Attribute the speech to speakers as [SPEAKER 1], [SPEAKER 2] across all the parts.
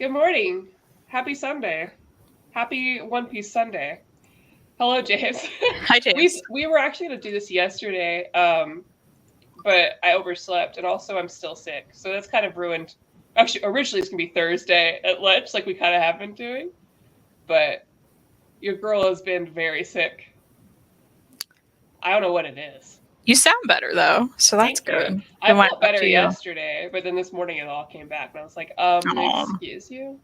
[SPEAKER 1] Good morning. Happy Sunday. Happy One Piece Sunday. Hello, James.
[SPEAKER 2] Hi, James.
[SPEAKER 1] we were actually going to do this yesterday, but I overslept, and also I'm still sick, so that's kind of ruined. Actually, originally it's going to be Thursday at lunch, like we kind of have been doing, but your girl has been very sick. I don't know what it is.
[SPEAKER 2] You sound better though, so that's
[SPEAKER 1] Thank you.
[SPEAKER 2] good.
[SPEAKER 1] I
[SPEAKER 2] Then
[SPEAKER 1] felt better yesterday, but then this morning it all came back, and I was like, excuse you?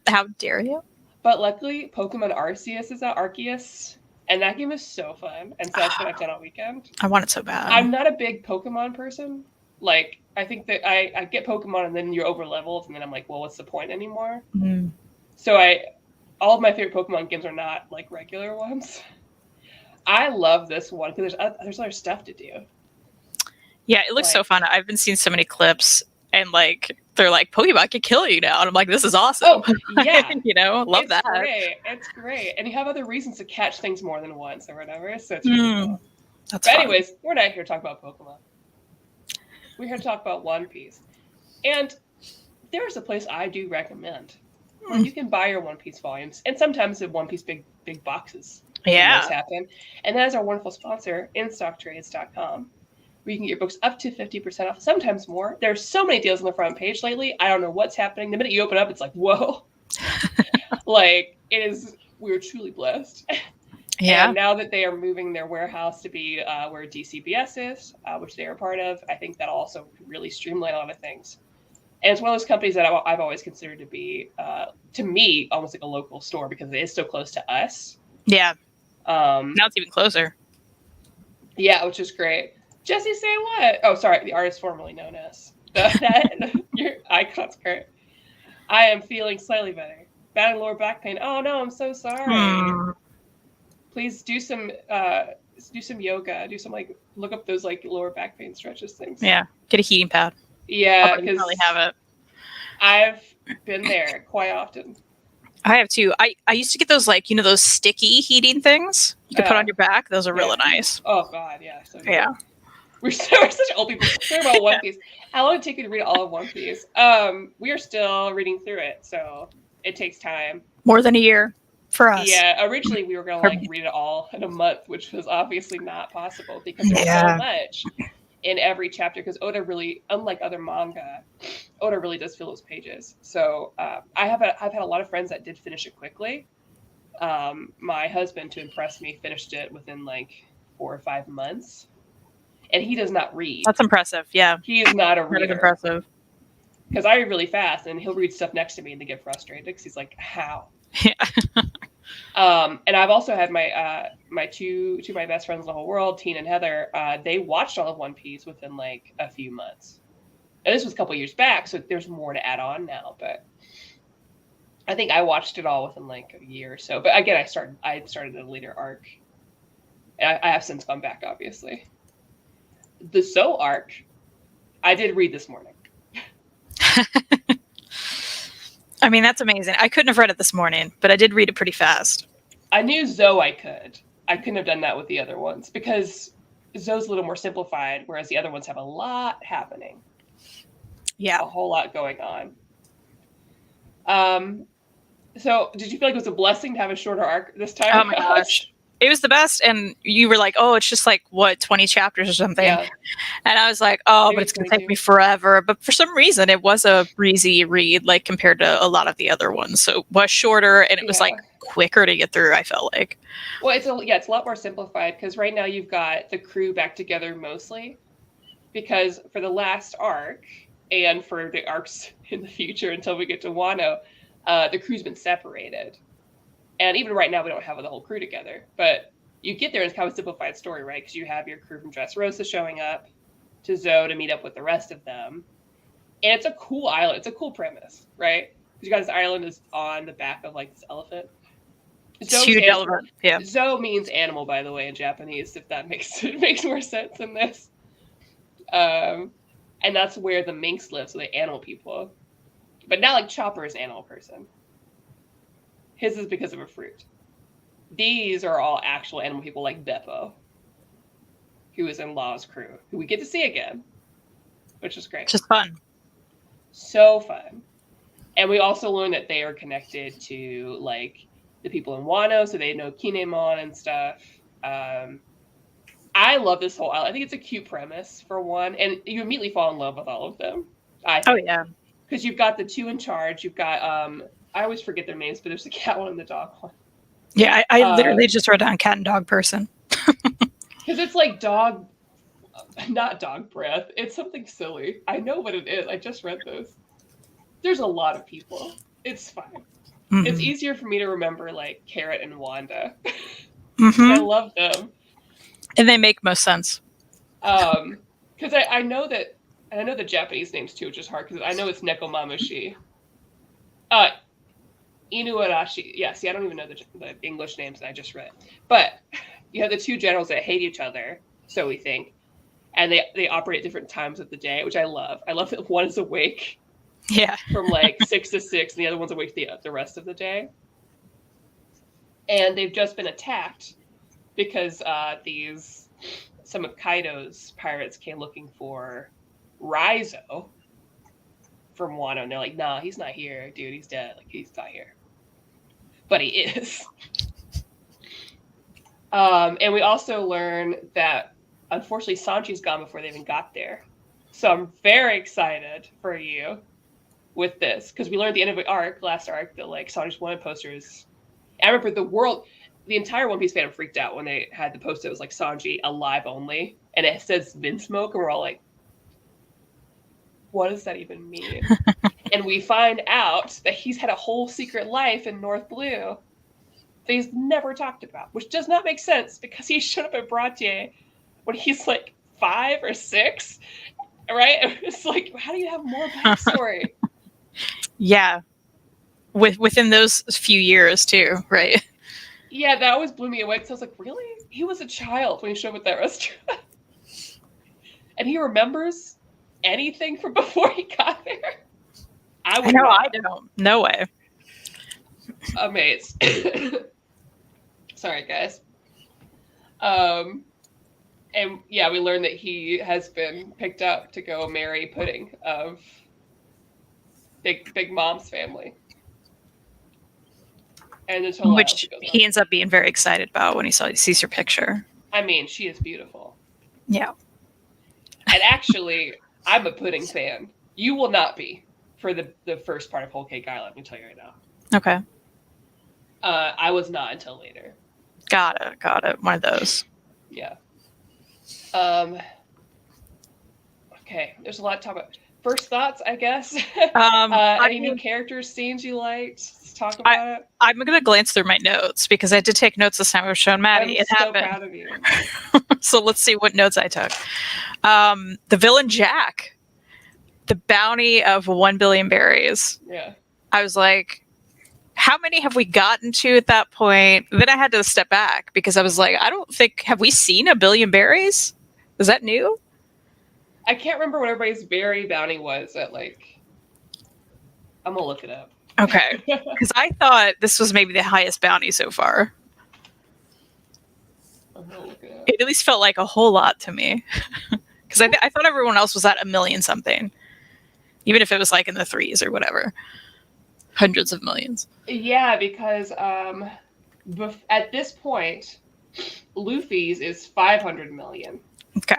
[SPEAKER 2] How dare you?
[SPEAKER 1] But luckily, Pokemon Arceus is out, Arceus, and that game is so fun. And so that's what I've done all weekend.
[SPEAKER 2] I want it so bad.
[SPEAKER 1] I'm not a big Pokemon person. Like, I think that I get Pokemon and then you're over leveled, and then I'm like, well, what's the point anymore?
[SPEAKER 2] Mm.
[SPEAKER 1] So all of my favorite Pokemon games are not like regular ones. I love this one because there's other stuff to do.
[SPEAKER 2] Yeah, it looks so fun. I've been seeing so many clips, and like they're like, Pokemon can kill you now, and I'm like, this is awesome.
[SPEAKER 1] Oh yeah,
[SPEAKER 2] love that.
[SPEAKER 1] It's great, and you have other reasons to catch things more than once or whatever. So it's really cool.
[SPEAKER 2] That's
[SPEAKER 1] but
[SPEAKER 2] fun.
[SPEAKER 1] Anyways, we're not here to talk about Pokemon. We're here to talk about One Piece, and there's a place I do recommend where you can buy your One Piece volumes, and sometimes the One Piece big boxes.
[SPEAKER 2] Yeah,
[SPEAKER 1] those happen, and that is our wonderful sponsor, InStockTrades.com. Where you can get your books up to 50% off, sometimes more. There's so many deals on the front page lately. I don't know what's happening. The minute you open up, it's like, whoa. Like, we're truly blessed.
[SPEAKER 2] Yeah.
[SPEAKER 1] And now that they are moving their warehouse to be where DCBS is, which they are part of, I think that'll also really streamline a lot of things. And it's one of those companies that I've always considered to be, to me, almost like a local store because it is so close to us.
[SPEAKER 2] Yeah. Now it's even closer.
[SPEAKER 1] Yeah, which is great. Jesse, say what? Oh, sorry, the artist formerly known as. Your icon's great. I am feeling slightly better. Bad lower back pain. Oh no, I'm so sorry. Please do some yoga. Do some look up those lower back pain stretches things.
[SPEAKER 2] Yeah, get a heating pad.
[SPEAKER 1] Yeah, because
[SPEAKER 2] probably have it.
[SPEAKER 1] I've been there quite often.
[SPEAKER 2] I have too. I used to get those those sticky heating things you can put on your back. Those are really nice.
[SPEAKER 1] Oh god, yeah. So good.
[SPEAKER 2] Yeah.
[SPEAKER 1] We're such old people. Sorry about One Piece. How long did it take you to read all of One Piece? We are still reading through it, so it takes time.
[SPEAKER 2] More than a year for us.
[SPEAKER 1] Yeah, originally we were going to read it all in a month, which was obviously not possible because there's so much in every chapter. Because Oda really, unlike other manga, Oda really does fill those pages. So I've had a lot of friends that did finish it quickly. My husband, to impress me, finished it within 4 or 5 months. And he does not read.
[SPEAKER 2] That's impressive. Yeah.
[SPEAKER 1] He is not a reader.
[SPEAKER 2] That is impressive.
[SPEAKER 1] Because I read really fast, and he'll read stuff next to me, and they get frustrated because he's like, "How?"
[SPEAKER 2] Yeah.
[SPEAKER 1] And I've also had my two of my best friends in the whole world, Teen and Heather. They watched all of One Piece within a few months. And this was a couple years back, so there's more to add on now. But I think I watched it all within a year or so. But again, I started a later arc, and I have since gone back, obviously. The Zoe arc, I did read this morning.
[SPEAKER 2] I mean, that's amazing. I couldn't have read it this morning, but I did read it pretty fast.
[SPEAKER 1] I knew Zoe I could. I couldn't have done that with the other ones because Zoe's a little more simplified, whereas the other ones have a lot happening.
[SPEAKER 2] Yeah.
[SPEAKER 1] A whole lot going on. So did you feel like it was a blessing to have a shorter arc this time?
[SPEAKER 2] Oh my gosh. It was the best, and you were like, oh, it's just 20 chapters or something. Yeah. And I was like, oh, but it's going to take me forever. But for some reason, it was a breezy read, compared to a lot of the other ones. So it was shorter, and it was quicker to get through, I felt like.
[SPEAKER 1] Well, it's a lot more simplified, because right now you've got the crew back together mostly, because for the last arc, and for the arcs in the future until we get to Wano, the crew's been separated. And even right now, we don't have the whole crew together. But you get there, and it's kind of a simplified story, right? Because you have your crew from Dressrosa showing up to Zoe to meet up with the rest of them. And it's a cool island. It's a cool premise, right? Because you guys, this island is on the back of this elephant.
[SPEAKER 2] Huge elephant. Yeah.
[SPEAKER 1] Zoe means animal, by the way, in Japanese, if that makes more sense in this. And that's where the minks live, so the animal people. But not Chopper is an animal person. His is because of a fruit. These are all actual animal people like Beppo, who is in Law's crew, who we get to see again, which is great.
[SPEAKER 2] Just fun.
[SPEAKER 1] So fun. And we also learn that they are connected to like the people in Wano, so they know Kinemon and stuff. I love this whole island. I think it's a cute premise for one, and you immediately fall in love with all of them. I think.
[SPEAKER 2] Oh yeah,
[SPEAKER 1] because you've got the two in charge. You've got I always forget their names, but there's the cat one and the dog one.
[SPEAKER 2] Yeah, I literally just wrote down cat and dog person.
[SPEAKER 1] Because it's like dog, not dog breath. It's something silly. I know what it is. I just read this. There's a lot of people. It's fine. Mm-hmm. It's easier for me to remember like Carrot and Wanda. Mm-hmm. I love them.
[SPEAKER 2] And they make most sense.
[SPEAKER 1] Because I know that, and I know the Japanese names too, which is hard because I know it's Nekomamushi. Inuarashi. Yeah, see, I don't even know the English names that I just read. But you have the two generals that hate each other, so we think. And they operate at different times of the day, which I love. I love that one is awake.
[SPEAKER 2] Yeah.
[SPEAKER 1] From like 6 to 6, and the other one's awake the rest of the day. And they've just been attacked because some of Kaido's pirates came looking for Raizo from Wano, and they're like, nah, he's not here, dude, he's dead. Like, he's not here. But he is. And we also learn that, unfortunately, Sanji's gone before they even got there. So I'm very excited for you with this, because we learned at the end of the last arc, that, like, Sanji's wanted posters. I remember the entire One Piece fandom freaked out when they had the poster that was like Sanji alive only, and it says Vinsmoke, and we're all like, what does that even mean? And we find out that he's had a whole secret life in North Blue that he's never talked about, which does not make sense because he showed up at Bratier when he's like 5 or 6, right? It's like, how do you have more backstory?
[SPEAKER 2] Yeah. Within those few years too, right?
[SPEAKER 1] Yeah, that always blew me away because I was like, really? He was a child when he showed up at that restaurant. And he remembers anything from before he got there? I
[SPEAKER 2] don't. No way.
[SPEAKER 1] Amazed. Sorry, guys. And yeah, we learned that he has been picked up to go marry Pudding of Big Mom's family. And
[SPEAKER 2] which he ends up being very excited about when he sees her picture.
[SPEAKER 1] I mean, she is beautiful.
[SPEAKER 2] Yeah.
[SPEAKER 1] And actually, I'm a Pudding fan. You will not be for the first part of Whole Cake Island, let me tell you right now.
[SPEAKER 2] Okay.
[SPEAKER 1] I was not until later.
[SPEAKER 2] Got it. One of those.
[SPEAKER 1] Yeah. Okay, there's a lot to talk about. First thoughts, I guess. Any new characters, scenes you liked? Let's talk about it.
[SPEAKER 2] I'm going to glance through my notes because I did take notes this time I was showing Maddie.
[SPEAKER 1] I'm so proud of you.
[SPEAKER 2] So let's see what notes I took. The villain Jack, the bounty of 1 billion berries.
[SPEAKER 1] Yeah.
[SPEAKER 2] I was like, how many have we gotten to at that point? Then I had to step back because I was like, I don't think, have we seen 1 billion berries? Is that new?
[SPEAKER 1] I can't remember what everybody's berry bounty was at, like, I'm gonna look it up.
[SPEAKER 2] Okay. Because I thought this was maybe the highest bounty so far.
[SPEAKER 1] I'm gonna look it up.
[SPEAKER 2] It at least felt like a whole lot to me. Because I thought everyone else was at 1 million something. Even if it was like in the 3s or whatever. Hundreds of millions.
[SPEAKER 1] Yeah, because at this point, Luffy's is 500 million.
[SPEAKER 2] Okay.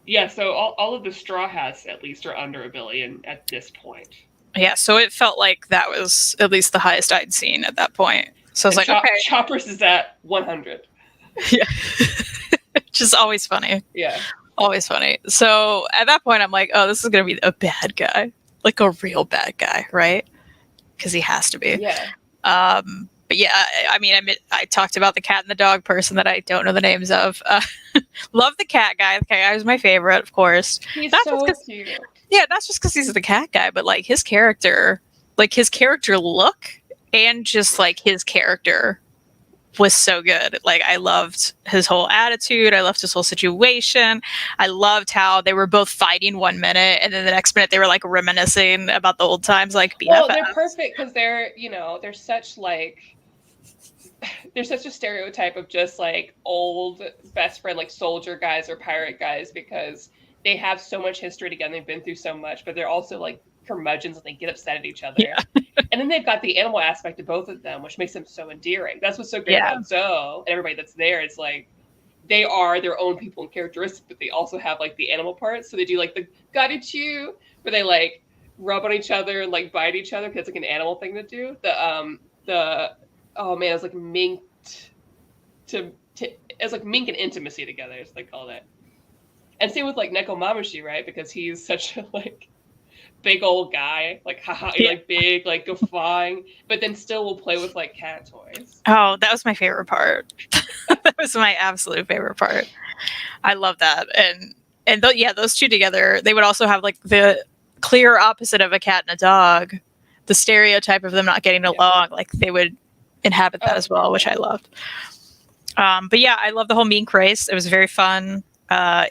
[SPEAKER 1] Yeah, so all of the Straw Hats at least are under 1 billion at this point.
[SPEAKER 2] Yeah, so it felt like that was at least the highest I'd seen at that point. So I was okay.
[SPEAKER 1] Chopper's is at 100.
[SPEAKER 2] Yeah. Which is always funny.
[SPEAKER 1] Yeah.
[SPEAKER 2] Always funny. So at that point, I'm like, oh, this is going to be a bad guy. Like a real bad guy, right? Because he has to be.
[SPEAKER 1] Yeah.
[SPEAKER 2] But yeah, I talked about the cat and the dog person that I don't know the names of. Love the cat guy. The cat guy was my favorite, of course.
[SPEAKER 1] He's
[SPEAKER 2] not
[SPEAKER 1] so cute.
[SPEAKER 2] Yeah, not just because he's the cat guy, but like his character look and just like his character was so good. Like I loved his whole attitude. I loved his whole situation. I loved how they were both fighting 1 minute and then the next minute they were like reminiscing about the old times, like BFFs.
[SPEAKER 1] Well, they're perfect because they're such a stereotype of just like old best friend, like soldier guys or pirate guys, because they have so much history together. They've been through so much, but they're also like curmudgeons and they get upset at each other.
[SPEAKER 2] Yeah.
[SPEAKER 1] And then they've got the animal aspect of both of them, which makes them so endearing. That's what's so great about Zoe and everybody that's there. It's like they are their own people and characteristics, but they also have like the animal parts. So they do like the got it you, where they like rub on each other and like bite each other because it's like an animal thing to do. The oh man, it's like mink it's like mink and intimacy together, as they call it. And same with like Nekomamushi, right? Because he's such a like big old guy, like haha, like big, like guffawing, but then still will play with like cat toys.
[SPEAKER 2] Oh, that was my favorite part. That was my absolute favorite part. I love that. And those two together, they would also have like the clear opposite of a cat and a dog, the stereotype of them not getting along. Like they would inhabit that as well, which I loved. But yeah, I love the whole mink race. It was very fun,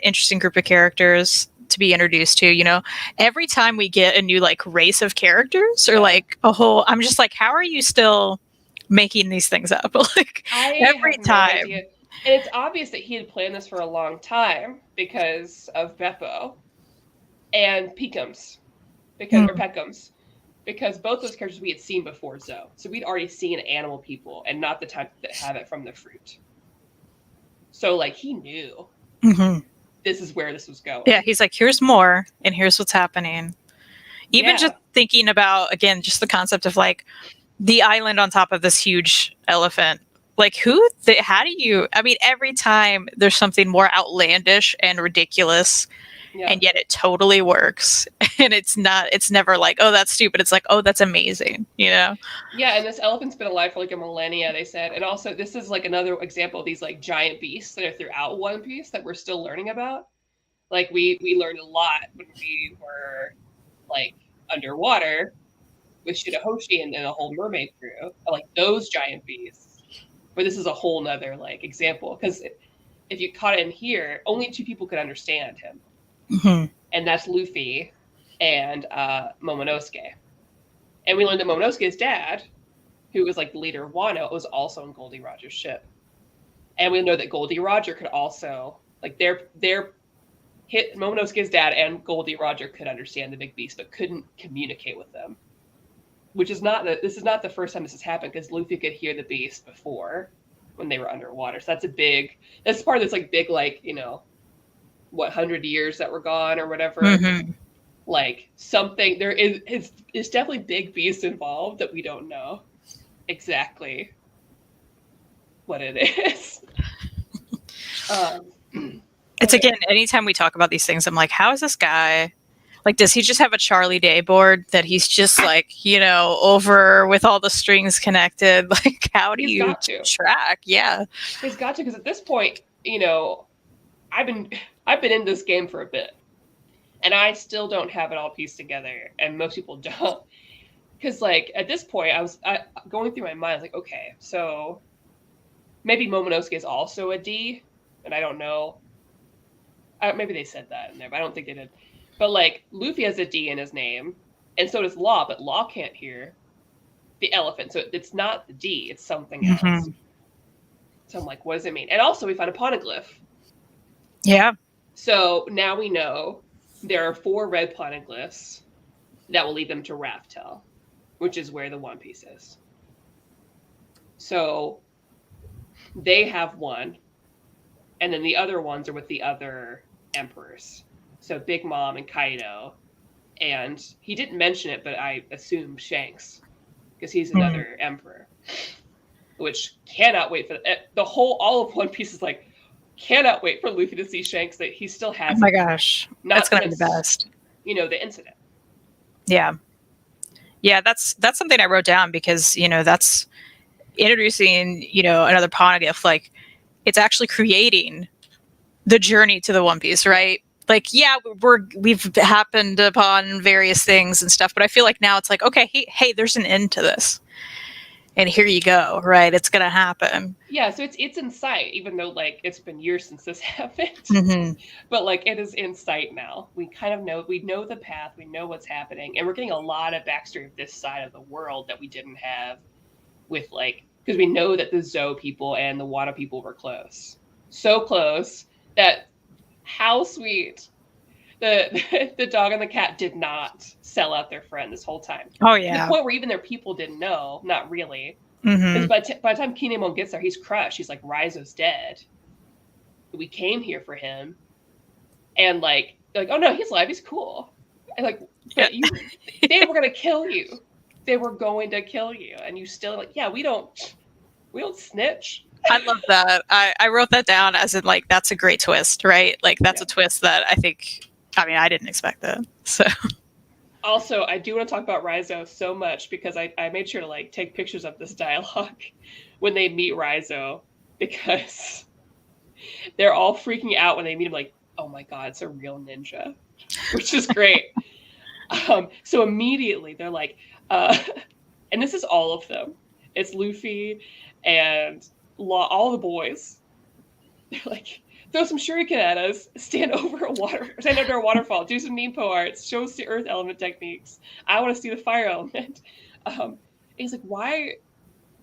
[SPEAKER 2] interesting group of characters to be introduced to. You know, every time we get a new like race of characters or like a whole, I'm just like, how are you still making these things up? Like every time.
[SPEAKER 1] No, and it's obvious that he had planned this for a long time because of Beppo and Peekums, or Peckums, because both those characters we had seen before Zoe. So we'd already seen animal people and not the type that have it from the fruit. So like he knew this is where this was going.
[SPEAKER 2] Yeah, he's like, here's more and here's what's happening. Even just thinking about, again, just the concept of like the island on top of this huge elephant. Like how do you, I mean, every time there's something more outlandish and ridiculous and yet it totally works. And it's never like, oh, that's stupid. It's like, oh, that's amazing, you know?
[SPEAKER 1] Yeah, and this elephant's been alive for like a millennia, they said. And also this is like another example of these like giant beasts that are throughout One Piece that we're still learning about. Like we learned a lot when we were like underwater with Shirahoshi and a whole mermaid crew, like those giant beasts. But this is a whole nother like example, because if you caught it in here, only two people could understand him, and that's Luffy and Momonosuke. And we learned that Momonosuke's dad, who was like the leader of Wano, was also on Goldie Roger's ship. And we know that Goldie Roger could also like Momonosuke's dad and Goldie Roger could understand the big beast, but couldn't communicate with them. Which is this is not the first time this has happened, because Luffy could hear the beast before when they were underwater. So that's part of this like big, like, you know, 100 years that were gone or whatever. Like something, there is definitely big beasts involved that we don't know exactly what it is.
[SPEAKER 2] It's again, anytime we talk about these things, I'm like, how is this guy? Like, does he just have a Charlie Day board that he's just like, you know, over with all the strings connected? Like, how do you track? Yeah.
[SPEAKER 1] He's got to, because at this point, you know, I've been in this game for a bit, and I still don't have it all pieced together, and most people don't. Because, like, at this point, I was going through my mind, I was like, okay, so maybe Momonosuke is also a D, and I don't know. Maybe they said that in there, but I don't think they did. But, like, Luffy has a D in his name, and so does Law, but Law can't hear the elephant. So it's not the D, it's something else. So I'm like, what does it mean? And also, we found a poneglyph.
[SPEAKER 2] Yeah.
[SPEAKER 1] So now we know there are 4 red poneglyphs that will lead them to Raftel, which is where the One Piece is. So they have one, and then the other ones are with the other emperors. So Big Mom and Kaido, and he didn't mention it, but I assume Shanks, because he's another emperor. Which cannot wait for all of One Piece is like, cannot wait for Luffy to see Shanks that he still has.
[SPEAKER 2] Oh my gosh, that's gonna be the best.
[SPEAKER 1] You know, the incident.
[SPEAKER 2] Yeah, that's something I wrote down, because you know that's introducing, you know, another poneglyph. Like, it's actually creating the journey to the One Piece, right? Like, yeah, we've happened upon various things and stuff, but I feel like now it's like, okay, hey, there's an end to this, and here you go, right? It's gonna happen.
[SPEAKER 1] Yeah, so it's in sight, even though like it's been years since this happened. But like it is in sight now. We kind of know, we know the path, we know what's happening, and we're getting a lot of backstory of this side of the world that we didn't have with, like, because we know that the Zoe people and the Wano people were close, so close that. How sweet the dog and the cat did not sell out their friend this whole time.
[SPEAKER 2] Oh
[SPEAKER 1] To the point where even their people didn't know, not really. Because by the time Kinemon gets there, he's crushed. He's like, Raizo's dead. We came here for him. And like, they're like, oh no, he's alive. He's cool. And like, but they were gonna kill you. They were going to kill you, and you still like, yeah, we don't snitch.
[SPEAKER 2] I love that. I wrote that down as in like that's a great twist, right? Like that's a twist that I didn't expect that. So.
[SPEAKER 1] Also, I do want to talk about Raizo so much because I made sure to like take pictures of this dialogue when they meet Raizo, because they're all freaking out when they meet him, like, oh my god, it's a real ninja, which is great. So immediately they're like, and this is all of them. It's Luffy and all the boys. They're like, throw some shuriken at us, stand under a waterfall, do some Ninpo arts, show us the earth element techniques. I want to see the fire element. He's like, why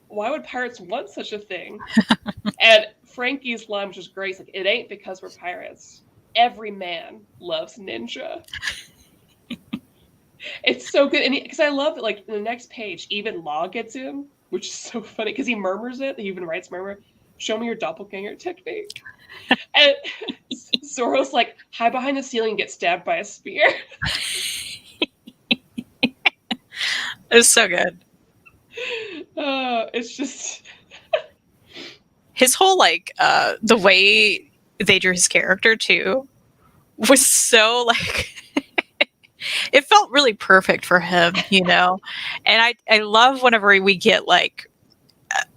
[SPEAKER 1] would pirates want such a thing? And Frankie's line, which is great, is like, it ain't because we're pirates. Every man loves ninja. It's so good. And because I love that, like, in the next page, even Law gets in, which is so funny because he murmurs it. He even writes murmur, show me your doppelganger technique. And Zoro's like, hide behind the ceiling and get stabbed by a spear.
[SPEAKER 2] It's so good.
[SPEAKER 1] It's just
[SPEAKER 2] his whole like the way they drew his character too was so like it felt really perfect for him, you know. And I love whenever we get like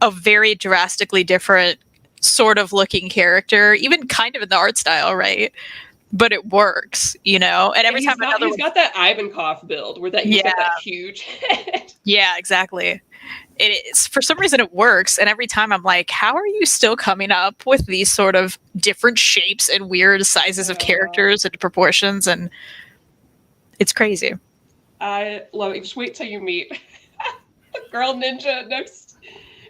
[SPEAKER 2] a very drastically different sort of looking character, even kind of in the art style, right? But it works, you know. And every time
[SPEAKER 1] he's got that Ivankov build where he's got that huge head.
[SPEAKER 2] Yeah, exactly. For some reason it works, and every time I'm like, how are you still coming up with these sort of different shapes and weird sizes of characters and proportions? And it's crazy.
[SPEAKER 1] I love it. Just wait till you meet the girl ninja next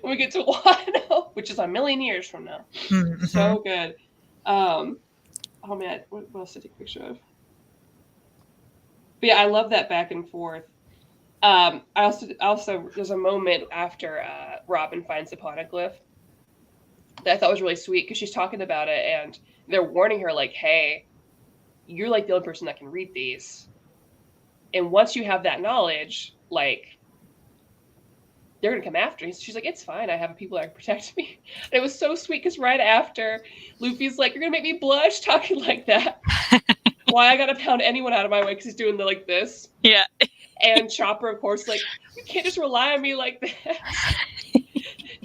[SPEAKER 1] when we get to Wano, which is a million years from now. Mm-hmm. So good. Oh man, what else to take a picture of? But yeah, I love that back and forth. I also there's a moment after Robin finds the poneglyph that I thought was really sweet because she's talking about it and they're warning her like, hey, you're like the only person that can read these. And once you have that knowledge, like, they're going to come after you. She's like, it's fine. I have people that can protect me. And it was so sweet because right after, Luffy's like, you're going to make me blush talking like that. Why I got to pound anyone out of my way because he's doing like this.
[SPEAKER 2] Yeah.
[SPEAKER 1] And Chopper, of course, like, you can't just rely on me like that.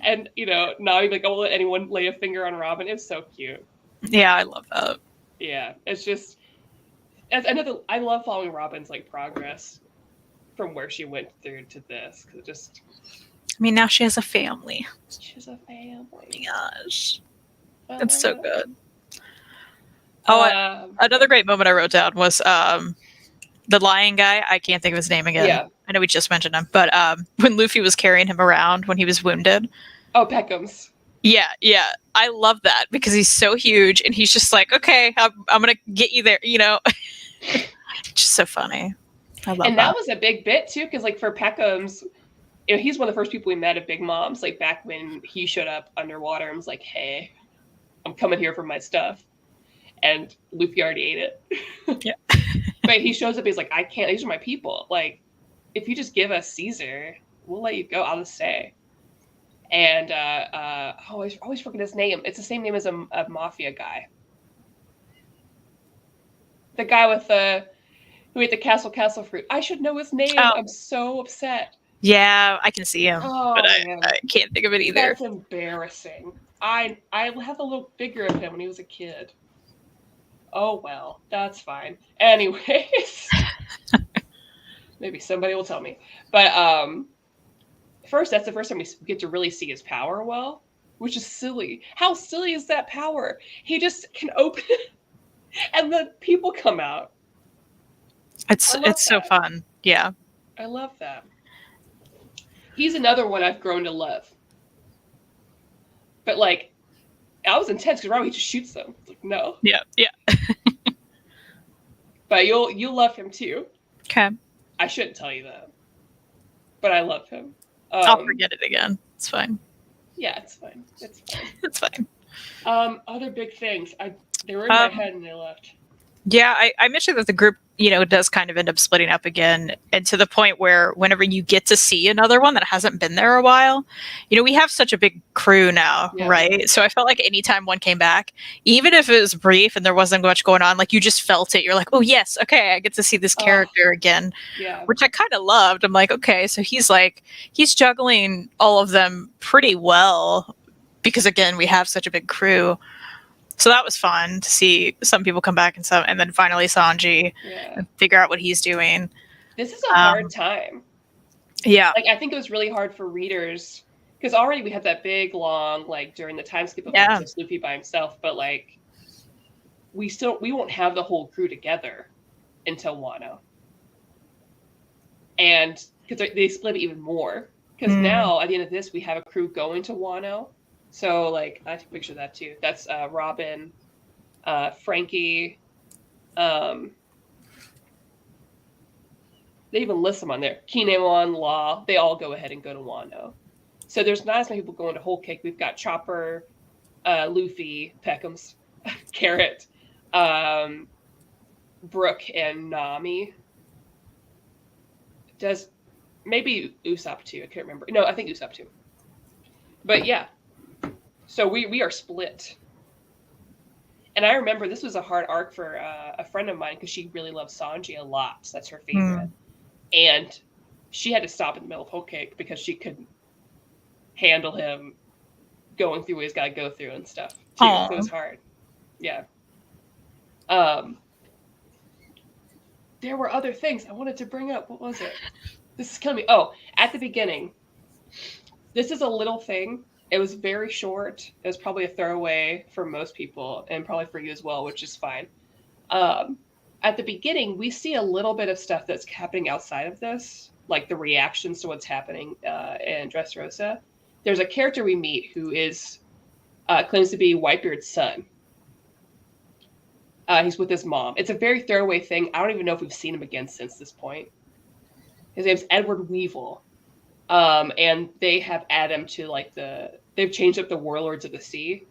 [SPEAKER 1] And, you know, Nami, like, I won't let anyone lay a finger on Robin. It's so cute.
[SPEAKER 2] Yeah, I love that.
[SPEAKER 1] Yeah, it's just, I love following Robin's, like, progress from where she went through to this. Because it just...
[SPEAKER 2] I mean, now she has a family.
[SPEAKER 1] She has a family.
[SPEAKER 2] Oh my gosh. It's so good. Oh, another great moment I wrote down was the lion guy. I can't think of his name again. Yeah. I know we just mentioned him. But when Luffy was carrying him around when he was wounded.
[SPEAKER 1] Oh, Peckham's.
[SPEAKER 2] Yeah. I love that because he's so huge and he's just like, okay, I'm going to get you there, you know. Just so funny. I love
[SPEAKER 1] and that was a big bit, too, because, like, for Peckham's, you know, he's one of the first people we met at Big Mom's, like, back when he showed up underwater and was like, hey, I'm coming here for my stuff. And Luffy already ate it.
[SPEAKER 2] Yeah.
[SPEAKER 1] But he shows up, he's like, I can't, these are my people. Like, if you just give us Caesar, we'll let you go. I'll just stay. And, I always forget his name. It's the same name as a mafia guy. The guy with who ate the castle fruit. I should know his name. Oh. I'm so upset.
[SPEAKER 2] Yeah, I can see him, but I can't think of it either.
[SPEAKER 1] That's embarrassing. I have a little figure of him when he was a kid. Oh, well, that's fine. Anyways, maybe somebody will tell me. But first, that's the first time we get to really see his power well, which is silly. How silly is that power? He just can open it, and the people come out.
[SPEAKER 2] It's so fun. Yeah.
[SPEAKER 1] I love that. He's another one I've grown to love. But, like, I was intense because Robbie just shoots them. Like, no.
[SPEAKER 2] Yeah.
[SPEAKER 1] But But you'll love him too.
[SPEAKER 2] Okay.
[SPEAKER 1] I shouldn't tell you that, but I love him.
[SPEAKER 2] I'll forget it again. It's fine.
[SPEAKER 1] Yeah, it's fine. It's fine.
[SPEAKER 2] It's fine.
[SPEAKER 1] Other big things. They were in my head and they left.
[SPEAKER 2] Yeah, I mentioned that the group, does kind of end up splitting up again, and to the point where whenever you get to see another one that hasn't been there a while, we have such a big crew now, right? So I felt like anytime one came back, even if it was brief and there wasn't much going on, like you just felt it. You're like, oh yes, okay, I get to see this character again, which I kind of loved. I'm like, okay, so he's juggling all of them pretty well because again, we have such a big crew. So that was fun to see some people come back and then finally Sanji and figure out what he's doing.
[SPEAKER 1] This is a hard time.
[SPEAKER 2] Yeah.
[SPEAKER 1] Like, I think it was really hard for readers because already we had that big, long, like during the time skip of just Luffy by himself, but like we won't have the whole crew together until Wano. And because they split even more. Because now at the end of this, we have a crew going to Wano. So, like, I can picture that, too. That's Robin, Frankie. They even list them on there. Kinemon, Law. They all go ahead and go to Wano. So there's not as many people going to Whole Cake. We've got Chopper, Luffy, Peckham's, Carrot, Brooke, and Nami. Maybe Usopp, too. I can't remember. No, I think Usopp, too. But, yeah. So we are split. And I remember this was a hard arc for a friend of mine because she really loves Sanji a lot. That's her favorite. And she had to stop in the middle of Whole Cake because she couldn't handle him going through what he's got to go through and stuff. Too. So it was hard. Yeah. There were other things I wanted to bring up. What was it? This is killing me. Oh, at the beginning. This is a little thing. It was very short. It was probably a throwaway for most people and probably for you as well, which is fine. At the beginning, we see a little bit of stuff that's happening outside of this, like the reactions to what's happening in Dressrosa. There's a character we meet who claims to be Whitebeard's son. He's with his mom. It's a very throwaway thing. I don't even know if we've seen him again since this point. His name's Edward Weevil. And they have added him to they've changed up the Warlords of the Sea.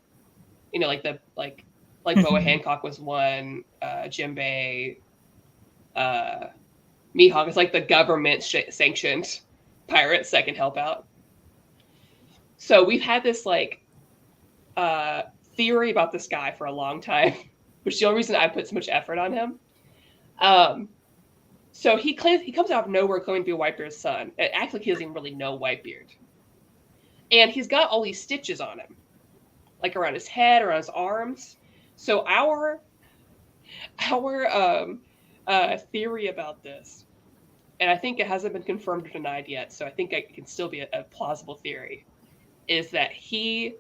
[SPEAKER 1] Boa Hancock was one, Jinbei, Mihawk is like the government sanctioned pirates that can help out. So we've had this theory about this guy for a long time, which is the only reason I put so much effort on him. So he comes out of nowhere claiming to be Whitebeard's son. And actually, he doesn't even really know Whitebeard. And he's got all these stitches on him, like around his head, around his arms. So our theory about this, and I think it hasn't been confirmed or denied yet, so I think it can still be a plausible theory, is that he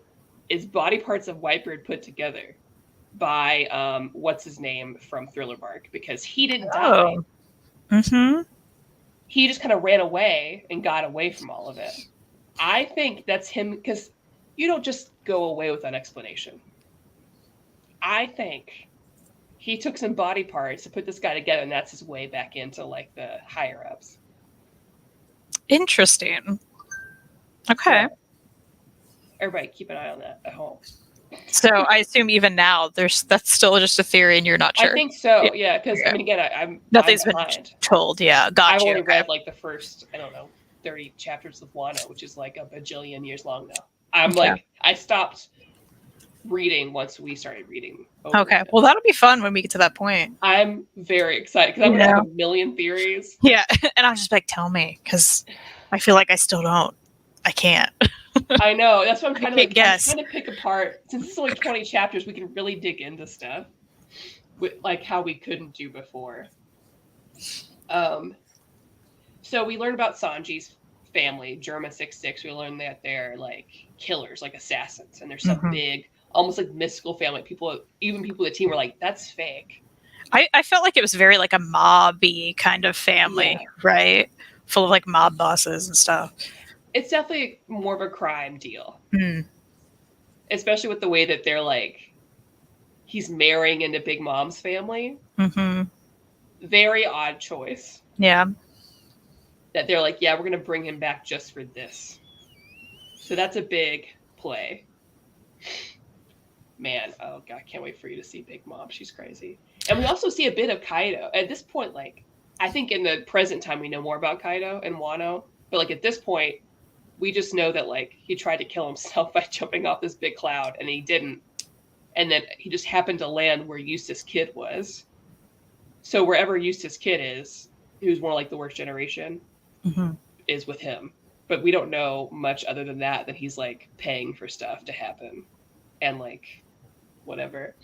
[SPEAKER 1] is body parts of Whitebeard put together by what's his name from Thriller Bark, because he didn't die. He just kind of ran away and got away from all of it. I think that's him, because you don't just go away with an explanation. I think he took some body parts to put this guy together, and that's his way back into the higher ups.
[SPEAKER 2] Interesting. Okay.
[SPEAKER 1] So, everybody keep an eye on that at home.
[SPEAKER 2] So I assume even now that's still just a theory and you're not sure.
[SPEAKER 1] I think so, yeah, because I mean, again,
[SPEAKER 2] nothing's been told. Yeah, got
[SPEAKER 1] I've
[SPEAKER 2] you.
[SPEAKER 1] only read the first 30 chapters of Wano, which is a bajillion years long now. I stopped reading once we started reading.
[SPEAKER 2] Okay, well that'll be fun when we get to that point.
[SPEAKER 1] I'm very excited because I'm gonna have a million theories.
[SPEAKER 2] Yeah, and I'll just tell me, because I feel like I still don't. I can't.
[SPEAKER 1] I know. That's what I'm trying to
[SPEAKER 2] guess.
[SPEAKER 1] I'm trying to pick apart. Since it's only 20 chapters, we can really dig into stuff with how we couldn't do before. So we learned about Sanji's family, Germa 66. We learned that they're killers, assassins, and they're some big, almost mystical family. Even people in the team were that's fake.
[SPEAKER 2] I felt like it was very a mob-y kind of family, right? Full of mob bosses and stuff.
[SPEAKER 1] It's definitely more of a crime deal. Especially with the way that they're he's marrying into Big Mom's family. Very odd choice.
[SPEAKER 2] Yeah.
[SPEAKER 1] That they're like, yeah, we're going to bring him back just for this. So that's a big play. Man, oh God, I can't wait for you to see Big Mom. She's crazy. And we also see a bit of Kaido. At this point, like, I think in the present time we know more about Kaido and Wano. But, like, at this point, we just know that, like, he tried to kill himself by jumping off this big cloud, and he didn't. And then he just happened to land where Eustace Kid was. So wherever Eustace Kid is, who's more like the worst generation, is with him. But we don't know much other than that he's, like, paying for stuff to happen. And, like, whatever.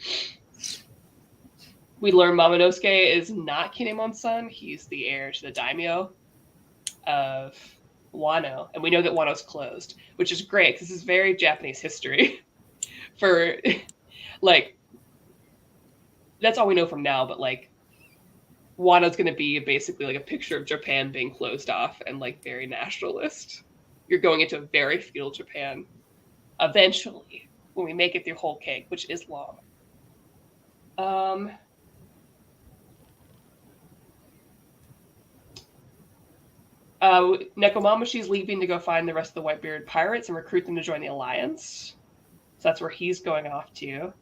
[SPEAKER 1] We learn Momonosuke is not Kinemon's son. He's the heir to the daimyo of Wano. And we know that Wano's closed, which is great because this is very Japanese history. For, like, that's all we know from now, but, like, Wano's going to be basically like a picture of Japan being closed off and, like, very nationalist. You're going into a very feudal Japan eventually when we make it through Whole Cake, which is long. Nekomamushi's leaving to go find the rest of the Whitebeard pirates and recruit them to join the Alliance. So that's where he's going off to.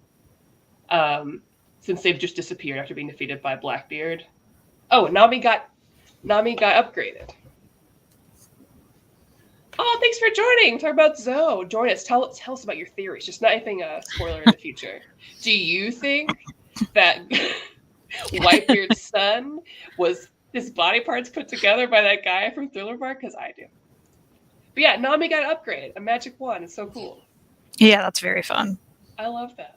[SPEAKER 1] Since they've just disappeared after being defeated by Blackbeard. Oh, Nami got upgraded. Oh, thanks for joining. Talk about Zoe. Join us. Tell us about your theories. Just not anything spoiler in the future. Do you think that Whitebeard's son was his body parts put together by that guy from Thriller Bark? Because I do. But yeah, Nami got upgraded. A magic wand. It's so cool.
[SPEAKER 2] Yeah, that's very fun.
[SPEAKER 1] I love that.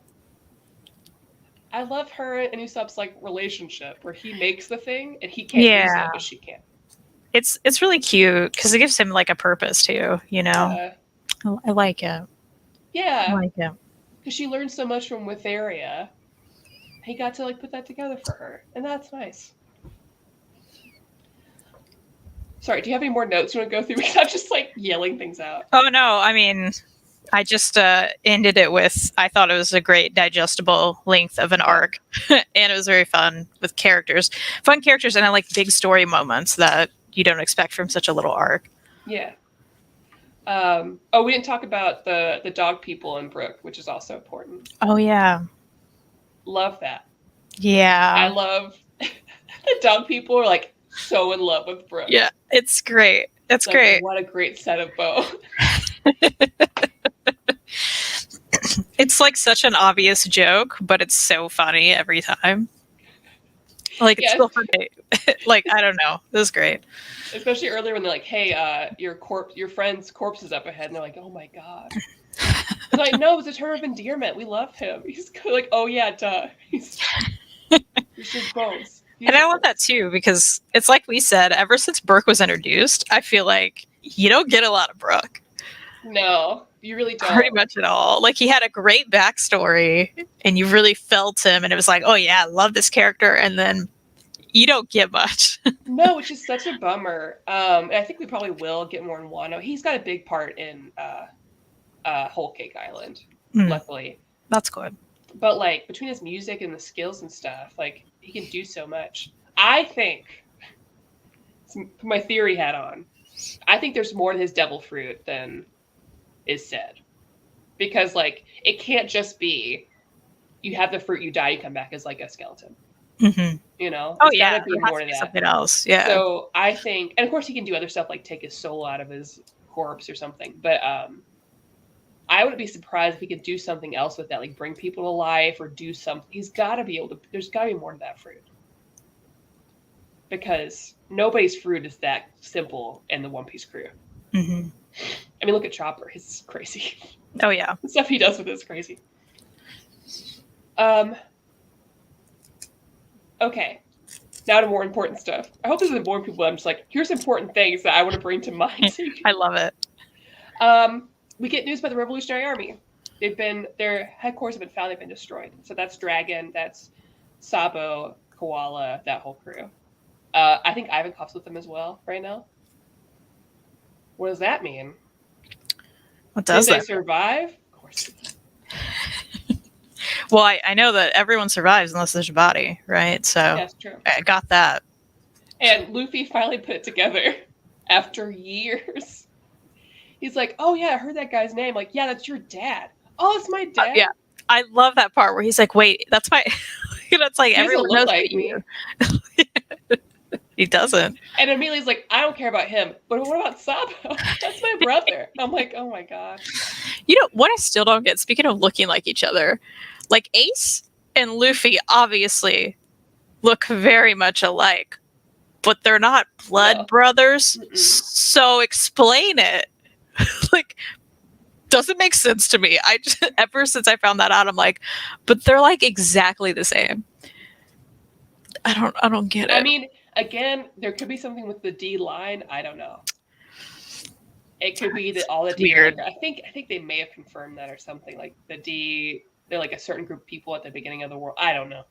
[SPEAKER 1] I love her and Usopp's, like, relationship where he makes the thing and he can't use it, but she can.
[SPEAKER 2] It's really cute because it gives him, like, a purpose too, you know. I like it.
[SPEAKER 1] Yeah,
[SPEAKER 2] I like it
[SPEAKER 1] because she learned so much from Witheria. He got to, like, put that together for her, and that's nice. Sorry, do you have any more notes you want to go through? Because I'm just, like, yelling things out.
[SPEAKER 2] Oh no, I mean, I just ended it with, I thought it was a great digestible length of an arc. And it was very fun with fun characters, and I like big story moments that you don't expect from such a little arc.
[SPEAKER 1] Yeah. We didn't talk about the dog people in Brook, which is also important.
[SPEAKER 2] Oh yeah.
[SPEAKER 1] Love that.
[SPEAKER 2] Yeah.
[SPEAKER 1] I love the dog people are, like, so in love with Brook.
[SPEAKER 2] Yeah, it's great. It's like, great.
[SPEAKER 1] What a great set of both.
[SPEAKER 2] It's, like, such an obvious joke, but it's so funny every time. Like, it's still funny. Like, I don't know. This is great.
[SPEAKER 1] Especially earlier when they're like, hey, your friend's corpse is up ahead. And they're like, oh my God. I'm like, no, it's a term of endearment. We love him. He's like, oh yeah, duh. He's just bones.
[SPEAKER 2] And I love that too, because it's like we said, ever since Brooke was introduced, I feel like you don't get a lot of Brooke.
[SPEAKER 1] No, you really don't.
[SPEAKER 2] Pretty much at all. Like, he had a great backstory and you really felt him, and it was like, oh yeah, I love this character, and then you don't get much.
[SPEAKER 1] No, which is such a bummer. And I think we probably will get more in Wano. He's got a big part in Whole Cake Island, luckily.
[SPEAKER 2] That's good.
[SPEAKER 1] But, like, between his music and the skills and stuff, like, he can do so much. I think, put my theory hat on, I think there's more to his devil fruit than is said. Because, like, it can't just be, you have the fruit, you die, you come back as, like, a skeleton.
[SPEAKER 2] Mm-hmm.
[SPEAKER 1] You know?
[SPEAKER 2] Oh,
[SPEAKER 1] it's
[SPEAKER 2] yeah.
[SPEAKER 1] gotta be more to that.
[SPEAKER 2] Something else, yeah.
[SPEAKER 1] So, I think, and of course he can do other stuff, like take his soul out of his corpse or something, but, I wouldn't be surprised if he could do something else with that, like bring people to life or do something. He's got to be able to, there's got to be more to that fruit. Because nobody's fruit is that simple in the One Piece crew.
[SPEAKER 2] Mm-hmm.
[SPEAKER 1] I mean, look at Chopper. He's crazy.
[SPEAKER 2] Oh, yeah.
[SPEAKER 1] The stuff he does with it is crazy. Okay. Now to more important stuff. I hope this isn't boring people. I'm just like, here's important things that I want to bring to mind.
[SPEAKER 2] I love it.
[SPEAKER 1] We get news about the Revolutionary Army. Their headquarters have been found, they've been destroyed. So that's Dragon, that's Sabo, Koala, that whole crew. I think Ivankov's with them as well right now. What does that mean?
[SPEAKER 2] What does
[SPEAKER 1] Did
[SPEAKER 2] that
[SPEAKER 1] they survive? Of course.
[SPEAKER 2] Well, I know that everyone survives unless there's a body, right? So
[SPEAKER 1] That's true.
[SPEAKER 2] I got that.
[SPEAKER 1] And Luffy finally put it together after years. He's like, "Oh yeah, I heard that guy's name. Like, yeah, that's your dad. Oh, it's my dad."
[SPEAKER 2] Yeah, I love that part where he's like, "Wait, that's my." It's like
[SPEAKER 1] He
[SPEAKER 2] everyone
[SPEAKER 1] doesn't look
[SPEAKER 2] knows
[SPEAKER 1] like me.
[SPEAKER 2] He doesn't.
[SPEAKER 1] And immediately he's like, "I don't care about him, but what about Sabo? That's my brother." I'm like, "Oh my god."
[SPEAKER 2] You know what I still don't get? Speaking of looking like each other, like Ace and Luffy obviously look very much alike, but they're not blood brothers.
[SPEAKER 1] Mm-mm.
[SPEAKER 2] So explain it. Like, doesn't make sense to me. I just, ever since I found that out, I'm like, but they're like exactly the same. I don't get it.
[SPEAKER 1] I mean, again, there could be something with the D line. I don't know. It could be that all the D.
[SPEAKER 2] Weird.
[SPEAKER 1] I think they may have confirmed that or something. Like the D, they're like a certain group of people at the beginning of the world. I don't know.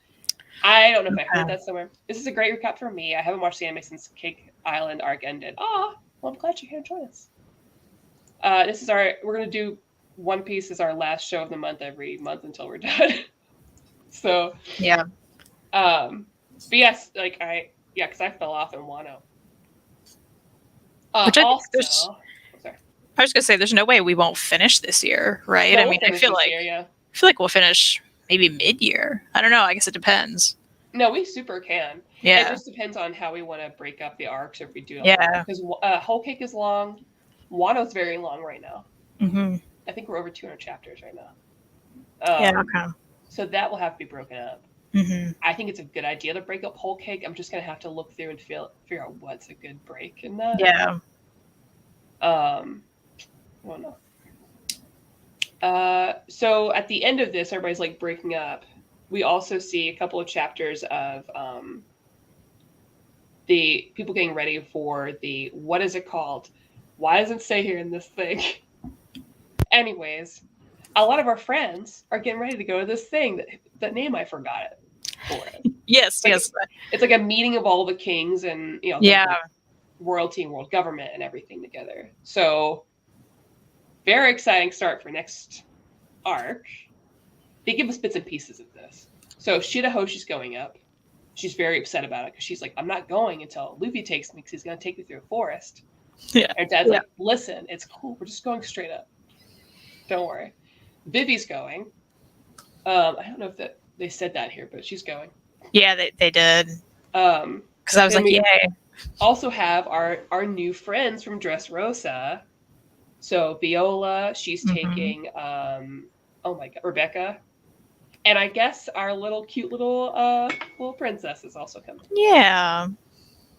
[SPEAKER 1] I don't know if I heard that somewhere. This is a great recap for me. I haven't watched the anime since Cake Island arc ended. Oh, well, I'm glad you're here to join us. We're gonna do One Piece as our last show of the month every month until we're done. So
[SPEAKER 2] yeah.
[SPEAKER 1] But yes, because I fell off in Wano.
[SPEAKER 2] Which I was gonna say, there's no way we won't finish this year, right?
[SPEAKER 1] No,
[SPEAKER 2] I mean, I feel like we'll finish maybe mid-year. I don't know. I guess it depends.
[SPEAKER 1] No, we super can.
[SPEAKER 2] Yeah.
[SPEAKER 1] It just depends on how we want to break up the arcs, or if we do.
[SPEAKER 2] Yeah.
[SPEAKER 1] Because Whole Cake is long. Wano's very long right now.
[SPEAKER 2] Mm-hmm.
[SPEAKER 1] I think we're over 200 chapters right now.
[SPEAKER 2] Yeah. Okay.
[SPEAKER 1] So that will have to be broken up.
[SPEAKER 2] Mm-hmm.
[SPEAKER 1] I think it's a good idea to break up Whole Cake. I'm just gonna have to look through and figure out what's a good break in that.
[SPEAKER 2] Yeah.
[SPEAKER 1] I don't know. So at the end of this, everybody's like breaking up. We also see a couple of chapters of the people getting ready for the, what is it called? Why doesn't it say here in this thing? Anyways, a lot of our friends are getting ready to go to this thing. That name I forgot it for it.
[SPEAKER 2] Yes, yes.
[SPEAKER 1] It's like a meeting of all the kings and the royalty and world government and everything together. So very exciting start for next arc. They give us bits and pieces of this. So Shirahoshi's going up. She's very upset about it because she's like, I'm not going until Luffy takes me because he's going to take me through a forest.
[SPEAKER 2] Yeah.
[SPEAKER 1] And Dad's like, listen, it's cool. We're just going straight up. Don't worry. Vivi's going. I don't know if they said that here, but she's going.
[SPEAKER 2] Yeah, they did. Because I was like, yay.
[SPEAKER 1] Also have our new friends from Dressrosa. So Viola, she's taking Rebecca. And I guess our cute little princess is also coming.
[SPEAKER 2] Yeah.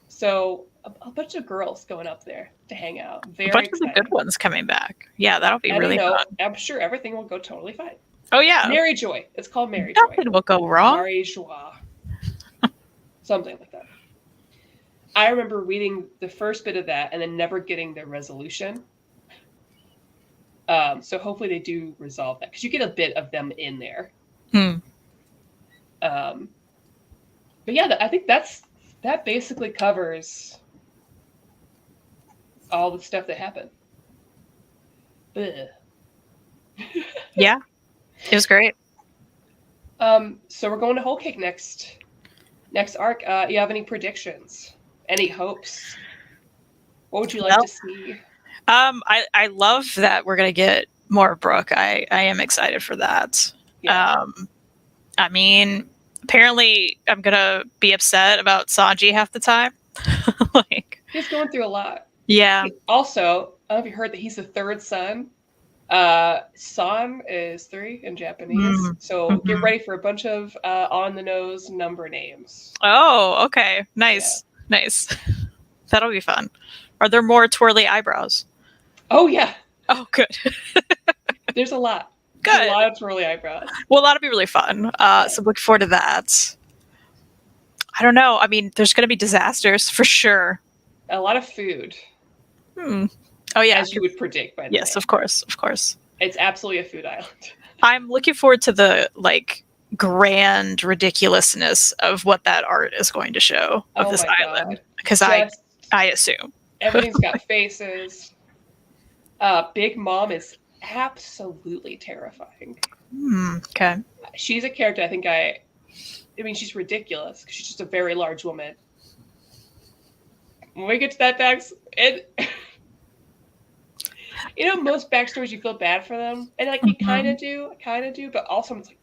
[SPEAKER 1] So a bunch of girls going up there to hang out. Very
[SPEAKER 2] a bunch
[SPEAKER 1] exciting.
[SPEAKER 2] of the good ones coming back. Yeah, that'll be really fun.
[SPEAKER 1] I'm sure everything will go totally fine.
[SPEAKER 2] Oh yeah.
[SPEAKER 1] Mary Joy. It's called Mary Joy.
[SPEAKER 2] Nothing will go wrong.
[SPEAKER 1] Mary Joy. Something like that. I remember reading the first bit of that and then never getting the resolution. So hopefully they do resolve that because you get a bit of them in there. But yeah, I think that basically covers all the stuff that happened.
[SPEAKER 2] Yeah, it was great.
[SPEAKER 1] So we're going to Whole Cake next arc. You have any predictions? Any hopes? What would you like to see?
[SPEAKER 2] I love that we're gonna get more of Brooke. I am excited for that. Yeah. I mean, apparently I'm gonna be upset about Sanji half the time.
[SPEAKER 1] He's going through a lot.
[SPEAKER 2] Yeah.
[SPEAKER 1] Also, I don't know if you heard that he's the third son. San is 3 in Japanese. So get ready for a bunch of on the nose number names.
[SPEAKER 2] Oh, okay. Nice. Yeah. Nice. That'll be fun. Are there more twirly eyebrows?
[SPEAKER 1] Oh yeah.
[SPEAKER 2] Oh good.
[SPEAKER 1] There's a lot.
[SPEAKER 2] Good.
[SPEAKER 1] There's a lot of twirly eyebrows.
[SPEAKER 2] Well, that'll be really fun. So look forward to that. I don't know. I mean, there's going to be disasters for sure.
[SPEAKER 1] A lot of food.
[SPEAKER 2] Oh yeah.
[SPEAKER 1] As you would predict by the way.
[SPEAKER 2] Of course. Of course.
[SPEAKER 1] It's absolutely a food island.
[SPEAKER 2] I'm looking forward to the grand ridiculousness of what that art is going to show of this island. Because I assume.
[SPEAKER 1] Everything's got faces. Big Mom is absolutely terrifying.
[SPEAKER 2] Okay.
[SPEAKER 1] She's a character I mean, she's ridiculous because she's just a very large woman. When we get to that most backstories you feel bad for them, and like you kind of do, but also it's like,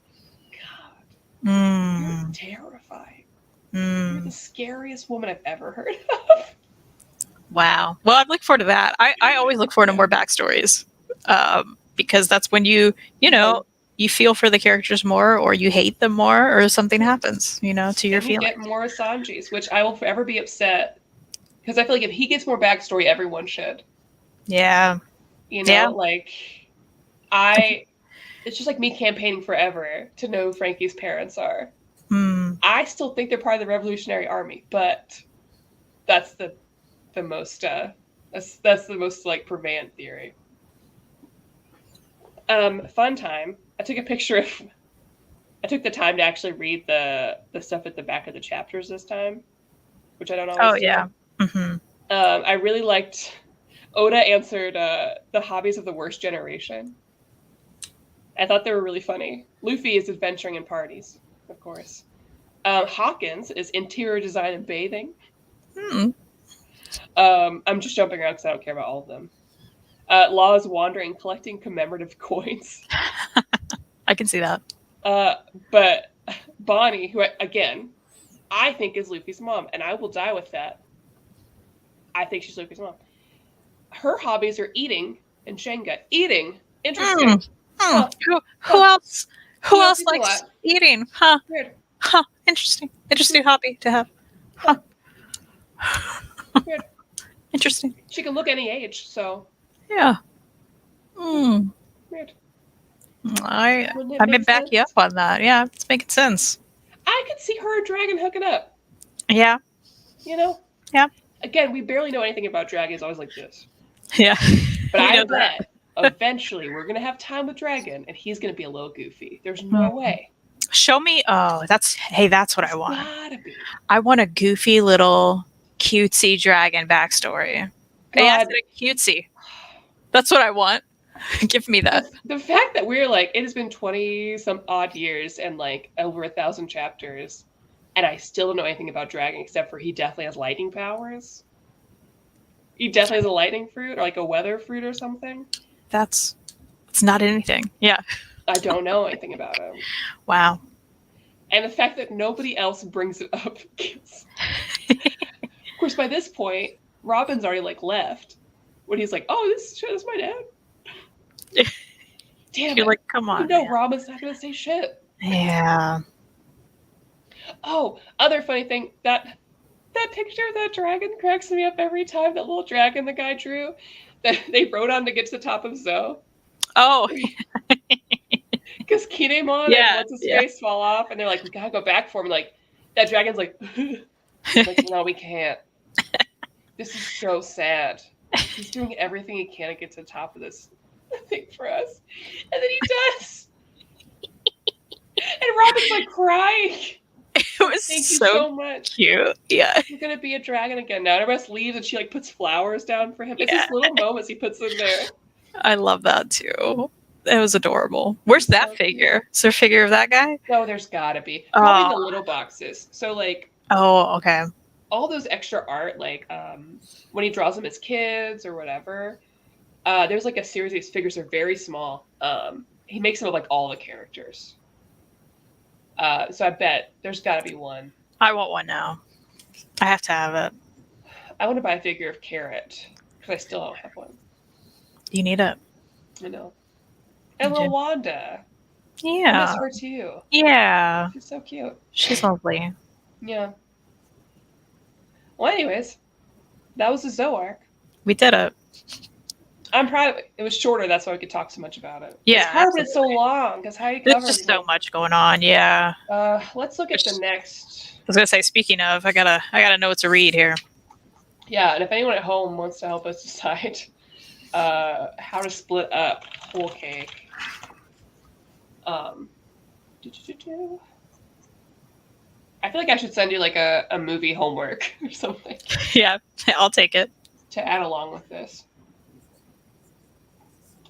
[SPEAKER 1] God, you're terrifying. You're the scariest woman I've ever heard of.
[SPEAKER 2] Wow. Well, I look forward to that. I always look forward to more backstories, because that's when you feel for the characters more, or you hate them more, or something happens, to your feelings.
[SPEAKER 1] Get more Sanjis, which I will forever be upset, because I feel like if he gets more backstory, everyone should.
[SPEAKER 2] Yeah.
[SPEAKER 1] Like it's just like me campaigning forever to know who Frankie's parents are. I still think they're part of the Revolutionary Army, but that's the most that's the most like prevalent theory. Fun time. I took the time to actually read the stuff at the back of the chapters this time, which I don't always do.
[SPEAKER 2] Mm-hmm.
[SPEAKER 1] I really liked Oda answered the hobbies of the worst generation. I thought they were really funny. Luffy is adventuring in parties, of course. Hawkins is interior design and bathing. I'm just jumping around because I don't care about all of them. Law is wandering, collecting commemorative coins.
[SPEAKER 2] I can see that.
[SPEAKER 1] But Bonnie, who, again, I think is Luffy's mom, and I will die with that. I think she's Luffy's mom. Her hobbies are eating and Jenga. Eating. Interesting.
[SPEAKER 2] Huh. Who else? Who else likes eating? Huh.
[SPEAKER 1] Weird.
[SPEAKER 2] Huh. Interesting. Interesting hobby to have. Huh.
[SPEAKER 1] Weird.
[SPEAKER 2] Interesting.
[SPEAKER 1] She can look any age, so.
[SPEAKER 2] Yeah.
[SPEAKER 1] Weird.
[SPEAKER 2] I may back you up on that. Yeah, it's making sense.
[SPEAKER 1] I could see her and Dragon hooking up.
[SPEAKER 2] Yeah.
[SPEAKER 1] Yeah. Again, we barely know anything about Dragon. It's always like this.
[SPEAKER 2] Yeah.
[SPEAKER 1] But I bet eventually we're gonna have time with Dragon, and he's gonna be a little goofy. There's no way.
[SPEAKER 2] Show me. Oh, that's what I want.
[SPEAKER 1] Gotta be.
[SPEAKER 2] I want a goofy little cutesy dragon backstory.
[SPEAKER 1] God.
[SPEAKER 2] Cutesy. That's what I want. Give me that.
[SPEAKER 1] The fact that we're like, it has been 20 some odd years and like over 1,000 chapters, and I still don't know anything about Dragon except for he definitely has lightning powers. He definitely has a lightning fruit or like a weather fruit or something.
[SPEAKER 2] It's not anything. Yeah.
[SPEAKER 1] I don't know anything about him.
[SPEAKER 2] Wow.
[SPEAKER 1] And the fact that nobody else brings it up. Of course, by this point, Robin's already like left. When he's like, "Oh, this is my dad." Damn
[SPEAKER 2] You're
[SPEAKER 1] it.
[SPEAKER 2] like, come on.
[SPEAKER 1] No, Robin's not gonna say shit.
[SPEAKER 2] Yeah.
[SPEAKER 1] Oh, other funny thing, that picture of that dragon cracks me up every time. That little dragon the guy drew that they rode on to get to the top of Zoe.
[SPEAKER 2] Oh.
[SPEAKER 1] Because Kinemon and what's his face fall off, and they're like, "We gotta go back for him." Like that dragon's like, "No, we can't. This is so sad. He's doing everything he can to get to the top of this thing for us," and then he does. And Robin's like crying.
[SPEAKER 2] It was
[SPEAKER 1] Thank you so much.
[SPEAKER 2] Cute. Yeah.
[SPEAKER 1] He's gonna be a dragon again now. Everybody else leaves, and she like puts flowers down for him. It's these little moments he puts in there.
[SPEAKER 2] I love that too. It was adorable. Where's that figure? Is there a figure of that guy?
[SPEAKER 1] No, there's gotta be. Probably the little boxes. So like.
[SPEAKER 2] Oh, okay.
[SPEAKER 1] All those extra art, like when he draws them as kids or whatever, there's like a series of these figures that are very small. He makes them of like all the characters. So I bet there's got to be one.
[SPEAKER 2] I want one now. I have to have it.
[SPEAKER 1] I want to buy a figure of Carrot because I still don't have one.
[SPEAKER 2] You need it.
[SPEAKER 1] I know. And little Wanda.
[SPEAKER 2] Yeah.
[SPEAKER 1] I miss her too.
[SPEAKER 2] Yeah.
[SPEAKER 1] She's so cute.
[SPEAKER 2] She's lovely.
[SPEAKER 1] Yeah. Well, anyways, that was the Zoe arc.
[SPEAKER 2] We did it.
[SPEAKER 1] I'm proud of it. It was shorter, that's why we could talk so much about it.
[SPEAKER 2] Yeah,
[SPEAKER 1] it's hard when it's so long, because how do you cover
[SPEAKER 2] There's just so much going on, yeah.
[SPEAKER 1] Let's look at the next.
[SPEAKER 2] I was gonna say, speaking of, I gotta know what to read here.
[SPEAKER 1] Yeah, and if anyone at home wants to help us decide how to split up Whole Cake, I feel like I should send you like a movie homework or something.
[SPEAKER 2] Yeah, I'll take it.
[SPEAKER 1] To add along with this.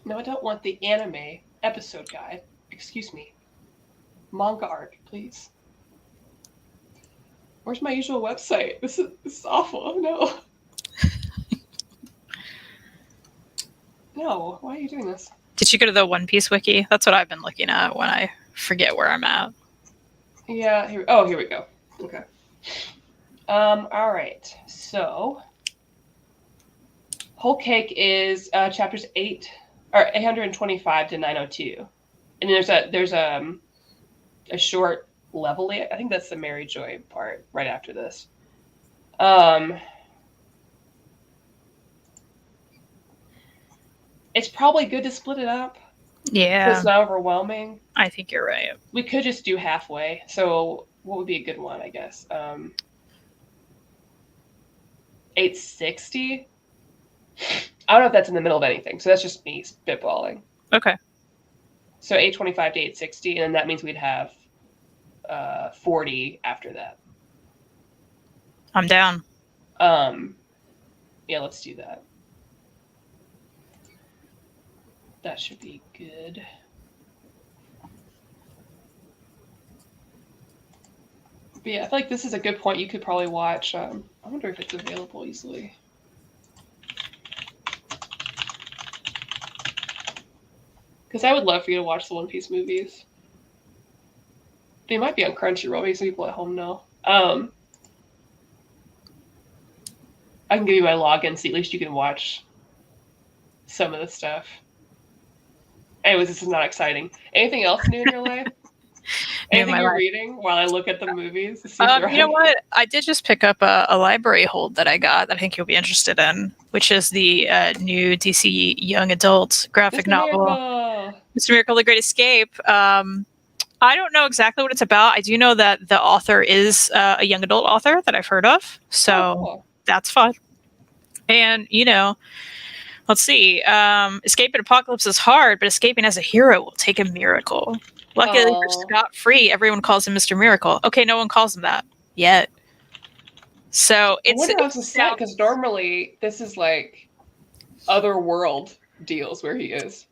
[SPEAKER 1] No, I don't want the anime episode guide. excuse me, manga arc, please. Where's my usual website? This is awful. No. No, why are you doing this?
[SPEAKER 2] Did you go to the One Piece wiki? That's what I've been looking at when I forget where I'm at.
[SPEAKER 1] Yeah, here we go. Okay. All right. So Whole Cake is chapters 825 to 902. And there's a short level. I think that's the Mary Joy part right after this. It's probably good to split it up.
[SPEAKER 2] Yeah.
[SPEAKER 1] It's not overwhelming.
[SPEAKER 2] I think you're right.
[SPEAKER 1] We could just do halfway. So what would be a good one, I guess? 860? I don't know if that's in the middle of anything. So that's just me spitballing.
[SPEAKER 2] Okay.
[SPEAKER 1] So 825 to 860, and then that means we'd have 40 after that.
[SPEAKER 2] I'm down.
[SPEAKER 1] Yeah, let's do that. That should be good. But yeah, I feel like this is a good point. You could probably watch. I wonder if it's available easily. Because I would love for you to watch the One Piece movies. They might be on Crunchyroll. Maybe some people at home know. I can give you my login, so at least you can watch some of the stuff. Anyways, this is not exciting. Anything else new in your life? Anything you're reading while I look at the movies?
[SPEAKER 2] You know what? I did just pick up a library hold that I got that I think you'll be interested in, which is the new DC young adult graphic novel, Mr. Miracle: The Great Escape. I don't know exactly what it's about. I do know that the author is a young adult author that I've heard of, so that's fun. And, let's see. Escaping apocalypse is hard, but escaping as a hero will take a miracle. Luckily, for scot-free, everyone calls him Mr. Miracle. Okay, no one calls him that yet. So it's
[SPEAKER 1] sad because normally this is like otherworld deals where he is.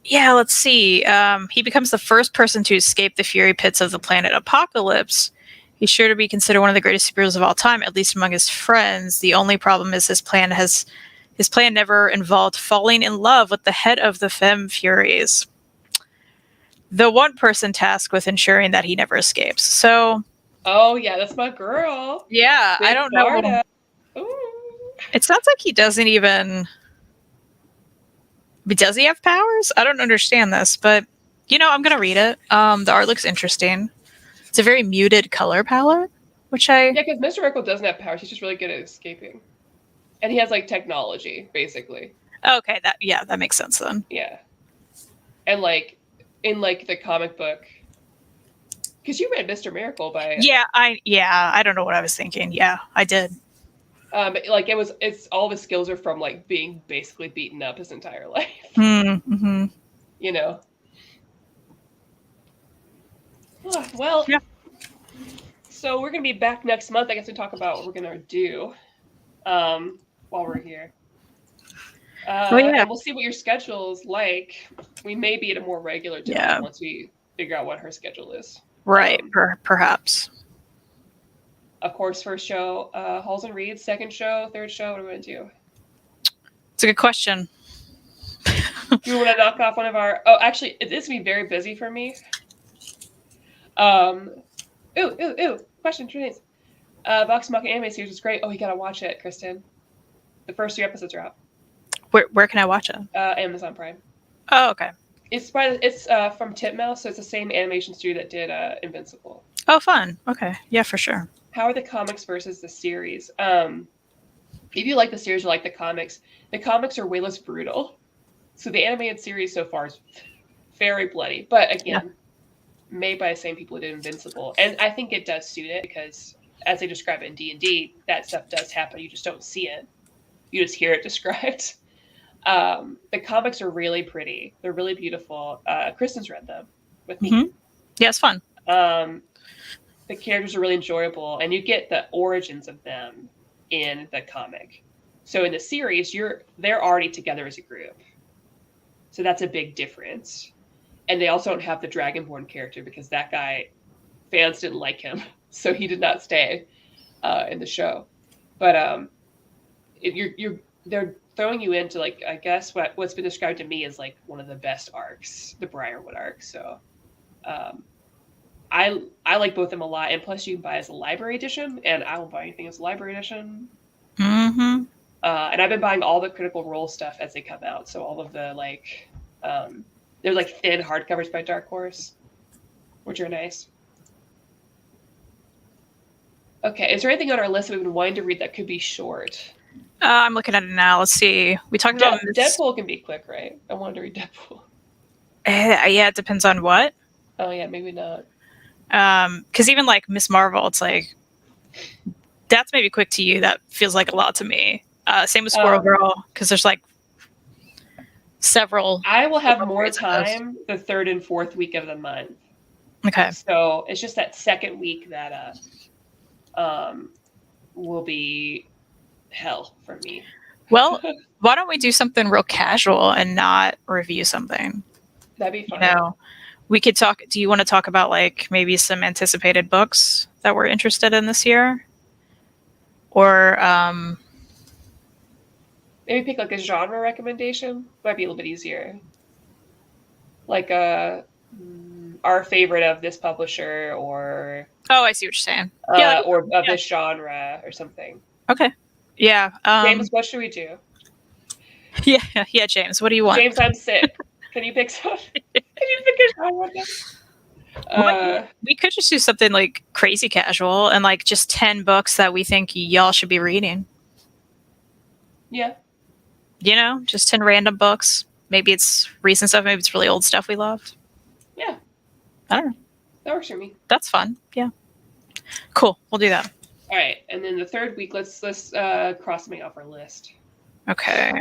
[SPEAKER 2] Yeah, let's see. He becomes the first person to escape the fury pits of the planet Apocalypse. He's sure to be considered one of the greatest superheroes of all time, at least among his friends. The only problem is his plan never involved falling in love with the head of the Femme Furies, the one person tasked with ensuring that he never escapes. So,
[SPEAKER 1] oh yeah, that's my girl.
[SPEAKER 2] Yeah, I don't know. It sounds like he doesn't even. But does he have powers? I don't understand this, but I'm gonna read it. The art looks interesting. It's a very muted color palette,
[SPEAKER 1] yeah, because Mr. Miracle doesn't have powers. He's just really good at escaping, and he has like technology, basically.
[SPEAKER 2] Okay, that makes sense then.
[SPEAKER 1] Yeah, and like in like the comic book, because you read Mr. Miracle by
[SPEAKER 2] I don't know what I was thinking. Yeah, I did.
[SPEAKER 1] It's all of his skills are from like being basically beaten up his entire life.
[SPEAKER 2] Mm-hmm.
[SPEAKER 1] Well, yeah. So we're gonna be back next month, I guess, to talk about what we're gonna do while we're here. And we'll see what your schedule is like. We may be at a more regular time once we figure out what her schedule is.
[SPEAKER 2] Right, perhaps.
[SPEAKER 1] Of course, first show, Halls and Reads. Second show, third show. What are we going to do?
[SPEAKER 2] It's a good question.
[SPEAKER 1] Do you want to knock off one of our... Oh, actually, it is going to be very busy for me. Question, Trinace. Vox Machina anime series is great. Oh, you got to watch it, Kristan. The first 3 episodes are out.
[SPEAKER 2] Where can I watch it?
[SPEAKER 1] Amazon Prime.
[SPEAKER 2] Oh, okay.
[SPEAKER 1] It's from Titmouse, so it's the same animation studio that did Invincible.
[SPEAKER 2] Oh, fun. Okay. Yeah, for sure.
[SPEAKER 1] How are the comics versus the series? If you like the series or like the comics are way less brutal. So the animated series so far is very bloody. But again, made by the same people who did Invincible. And I think it does suit it because as they describe it in D&D, that stuff does happen. You just don't see it. You just hear it described. The comics are really pretty. They're really beautiful. Kristen's read them with me.
[SPEAKER 2] Mm-hmm. Yeah, it's fun.
[SPEAKER 1] The characters are really enjoyable, and you get the origins of them in the comic. So in the series, they're already together as a group. So that's a big difference. And they also don't have the Dragonborn character because that guy, fans didn't like him, so he did not stay in the show. But they're throwing you into, like, I guess what's been described to me as like one of the best arcs, the Briarwood arc. So I like both of them a lot, and plus you can buy as a library edition, and I will buy anything as a library edition.
[SPEAKER 2] Mm-hmm.
[SPEAKER 1] And I've been buying all the Critical Role stuff as they come out. So all of the like, they're like thin hardcovers by Dark Horse, which are nice. Okay, is there anything on our list that we've been wanting to read that could be short?
[SPEAKER 2] I'm looking at it now. Let's see. We talked about
[SPEAKER 1] Deadpool can be quick, right? I wanted to read Deadpool.
[SPEAKER 2] Yeah, it depends on what.
[SPEAKER 1] Oh yeah, maybe not.
[SPEAKER 2] Because even like Miss Marvel, it's like that's maybe quick to you. That feels like a lot to me. Same with Squirrel Girl, because there's like several.
[SPEAKER 1] I will have more time the 3rd and 4th week of the month.
[SPEAKER 2] Okay.
[SPEAKER 1] So it's just that second week that will be hell for me.
[SPEAKER 2] Well, why don't we do something real casual and not review something?
[SPEAKER 1] That'd be fun.
[SPEAKER 2] You know, we could talk. Do you want to talk about like maybe some anticipated books that we're interested in this year? Or
[SPEAKER 1] maybe pick like a genre recommendation. Might be a little bit easier. Like our favorite of this publisher, or
[SPEAKER 2] oh, I see what you're saying.
[SPEAKER 1] Or of this genre or something.
[SPEAKER 2] Okay. Yeah.
[SPEAKER 1] James, what should we do?
[SPEAKER 2] Yeah, James, what do you want?
[SPEAKER 1] James, I'm sick. Can you pick some? Can you pick a genre?
[SPEAKER 2] We could just do something like crazy casual and like just 10 books that we think y'all should be reading.
[SPEAKER 1] Yeah.
[SPEAKER 2] You know, just 10 random books. Maybe it's recent stuff. Maybe it's really old stuff we loved.
[SPEAKER 1] Yeah.
[SPEAKER 2] I don't know.
[SPEAKER 1] That works for me.
[SPEAKER 2] That's fun. Yeah. Cool. We'll do that.
[SPEAKER 1] All right. And then the 3rd week, let's cross something off our list.
[SPEAKER 2] Okay.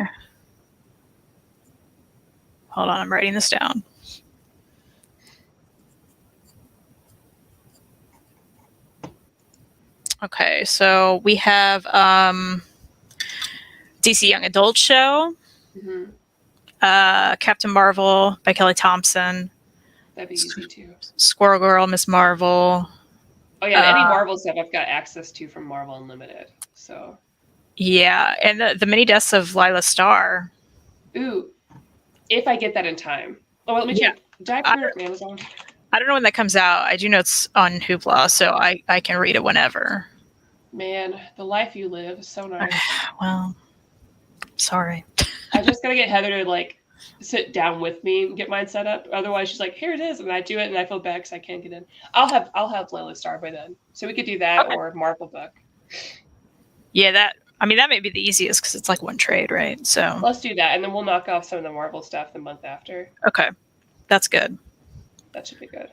[SPEAKER 2] Hold on. I'm writing this down. Okay. So we have DC Young Adult Show.
[SPEAKER 1] Mm-hmm.
[SPEAKER 2] Captain Marvel by Kelly Thompson.
[SPEAKER 1] That'd be easy too.
[SPEAKER 2] Squirrel Girl, Miss Marvel.
[SPEAKER 1] Oh yeah, any Marvel stuff I've got access to from Marvel Unlimited. So. Yeah,
[SPEAKER 2] and the mini deaths of Lila Starr.
[SPEAKER 1] Ooh, if I get that in time. Oh, well, let me check. Did I put it on Amazon?
[SPEAKER 2] I don't know when that comes out. I do know it's on Hoopla, so I can read it whenever.
[SPEAKER 1] Man, the life you live is so nice.
[SPEAKER 2] Well, sorry.
[SPEAKER 1] I just gotta get Heather to like sit down with me and get mine set up. Otherwise, she's like, "Here it is," and I do it, and I feel bad because I can't get in. I'll have Lila Starr by then, so we could do that or a Marvel book.
[SPEAKER 2] Yeah, that may be the easiest because it's like one trade, right? So
[SPEAKER 1] let's do that, and then we'll knock off some of the Marvel stuff the month after.
[SPEAKER 2] Okay, that's good.
[SPEAKER 1] That should be good.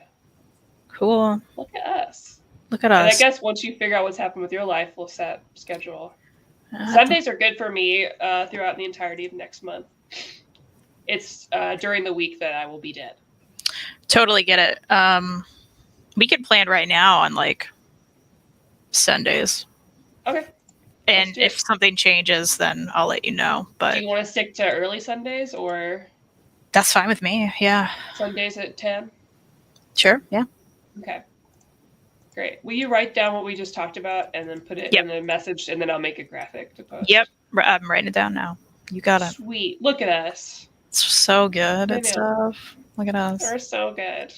[SPEAKER 2] Cool.
[SPEAKER 1] Look at us.
[SPEAKER 2] Look at us.
[SPEAKER 1] And I guess once you figure out what's happened with your life, we'll set schedule. Sundays are good for me throughout the entirety of next month. It's during the week that I will be dead.
[SPEAKER 2] Totally get it. We could plan right now on like Sundays.
[SPEAKER 1] Okay.
[SPEAKER 2] And if something changes, then I'll let you know. But
[SPEAKER 1] do you want to stick to early Sundays or?
[SPEAKER 2] That's fine with me. Yeah.
[SPEAKER 1] Sundays at 10?
[SPEAKER 2] Sure. Yeah.
[SPEAKER 1] Okay. Great. Will you write down what we just talked about and then put it in a message, and then I'll make a graphic to post?
[SPEAKER 2] Yep. I'm writing it down now. You got it.
[SPEAKER 1] Sweet. Look at us.
[SPEAKER 2] It's so good at stuff. Look at us.
[SPEAKER 1] We're so good.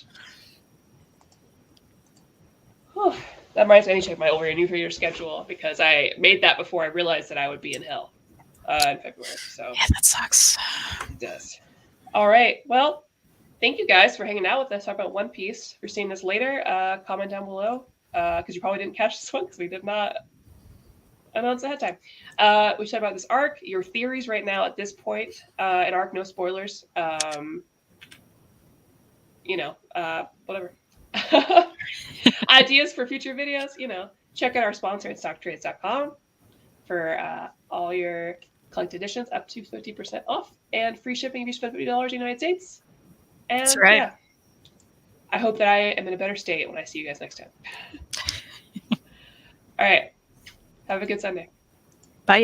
[SPEAKER 1] Whew. That reminds me, I need to check my New Year schedule because I made that before I realized that I would be in hell in February. So
[SPEAKER 2] yeah, that sucks.
[SPEAKER 1] It does. All right. Well, thank you guys for hanging out with us. Talk about One Piece. If you're seeing this later, comment down below because you probably didn't catch this one because we did not announce ahead of time. We talked about this arc, your theories right now at this point in arc, no spoilers. Whatever. Ideas for future videos, check out our sponsor at stocktrades.com for all your collected editions up to 50% off and free shipping if you spend $50 in the United States. And
[SPEAKER 2] that's right.
[SPEAKER 1] Yeah, I hope that I am in a better state when I see you guys next time. All right. Have a good Sunday.